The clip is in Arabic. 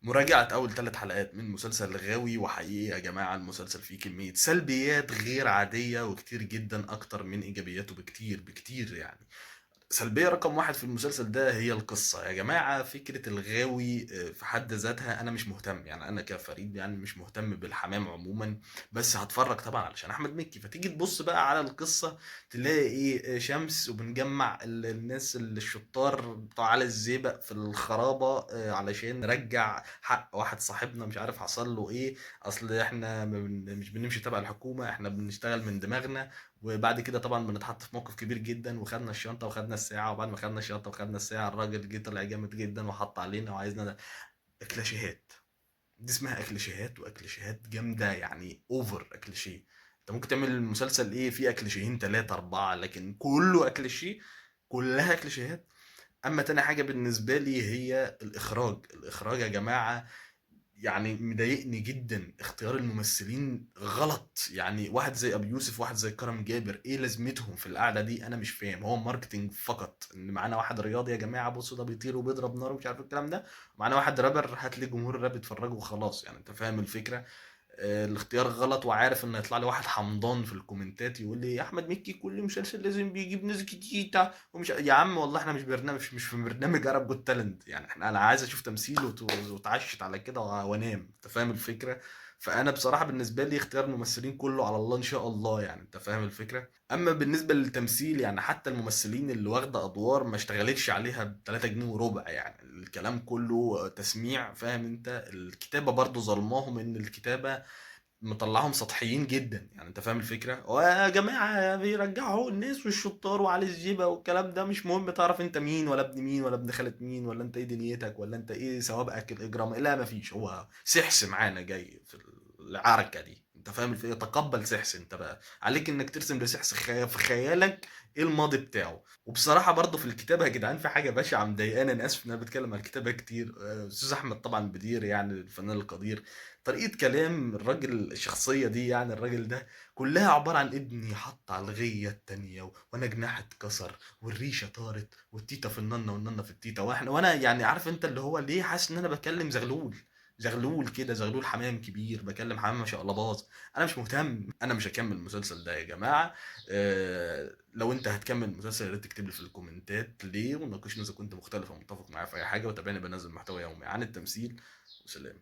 مراجعة أول 3 حلقات من مسلسل غاوي، وحقيقي يا جماعة المسلسل فيه كمية سلبيات غير عادية وكتير جدًا أكتر من إيجابياته بكتير، بكتير يعني. سلبية رقم 1 في المسلسل ده هي القصة، يا جماعة فكرة الغاوي في حد ذاتها أنا مش مهتم، يعني أنا كفريد يعني مش مهتم بالحمام عمومًا، بس هاتفرّج طبعًا علشان أحمد مكي، فتيجي تبُص بقى على القصة تلاقي إيه، شمس وبنجمّع الناس الشطار بتوع علي الزيبق في الخرابة علشان نرجّع حق واحد صاحبنا مش عارف حصل له إيه، أصل إحنا ما بن مش بنمشي تبع الحكومة، إحنا بنشتغل من دماغنا. وبعد كده طبعا بنتحط في موقف كبير جدا، وخدنا الشنطه وخدنا الساعه، وبعد ما خدنا الشنطه وخدنا الساعه الراجل جه طلع جامد جدا وحط علينا وعايزنا اكلاشيهات. دي اسمها اكلاشيهات، واكلاشيهات جامده يعني اوفر اكلاشيه. انت ممكن تعمل مسلسل ايه فيه اكلاشيهين ثلاثه اربعه، لكن كله اكلاشيه، كلها اكلاشيهات. اما تاني حاجه بالنسبه لي هي الاخراج. الاخراج يا جماعه يعني مضايقني جدا، اختيار الممثلين غلط، يعني واحد زي ابو يوسف واحد زي كرم جابر ايه لازمتهم في القعده دي؟ انا مش فاهم. هو ماركتينج فقط ان معانا واحد رياضي يا جماعه بصوا ده بيطير وبيضرب نار ومش عارف الكلام ده، ومعانا واحد رابر هات لي جمهور الراب يتفرجوا وخلاص، يعني انت فاهم الفكره. الاختيار غلط، وعارف ان يطلع لي واحد حمضان في الكومنتات يقول لي يا احمد مكي كل مسلسل لازم بيجيب ناس جديده ومش يا عم والله احنا مش برنامج، مش في برنامج عرب جوت تالنت، يعني انا عايز اشوف تمثيل وتعشت على كده وانام، انت فاهم الفكره. فانا بصراحه بالنسبه لي اختيار الممثلين كله على الله ان شاء الله، يعني انت فاهم الفكره. اما بالنسبه للتمثيل يعني حتى الممثلين اللي واخده ادوار ما اشتغلتش عليها ب 3 جنيه وربع، يعني الكلام كله تسميع، فاهم انت. الكتابه برضو ظلماهم، ان الكتابه مطلعهم سطحيين جدا، يعني انت فاهم الفكره. ويا جماعه بيرجعوا الناس والشطار وعلي الجيبه والكلام ده، مش مهم تعرف انت مين ولا ابن مين ولا ابن خالة مين ولا انت ايه دنيتك ولا انت ايه سوابقك الاجرام، لا مفيش. هو سحس معانا جاي في العركه دي، انت فاهم الفكره. تقبل سحس، انت بقى عليك انك ترسم لسحس في خيالك ايه الماضي بتاعه. وبصراحه برضه في الكتابه يا جدعان في حاجه بشعه مضايقاني، انا اسف ان انا بتكلم عن الكتابه كتير. استاذ احمد طبعا بدير يعني الفنان القدير، طريقة كلام الراجل الشخصية دي، يعني الراجل ده كلها عبارة عن ابني حط على الغية التانية وانا جناحي اتكسر والريشة طارت والتيتا في الننة والننة في التيتا، وانا يعني عارف انت اللي هو ليه حاسس ان انا بكلم زغلول، زغلول كده، زغلول حمام كبير بكلم حمام ما شاء الله باظ. انا مش مهتم، انا مش هكمل المسلسل ده يا جماعة. لو انت هتكمل المسلسل يا ريت تكتب لي في الكومنتات ليه، وناقشني اذا كنت مختلف او متفق معايا في اي حاجة، وتابعني بنزل محتوى يومي عن التمثيل. وسلام.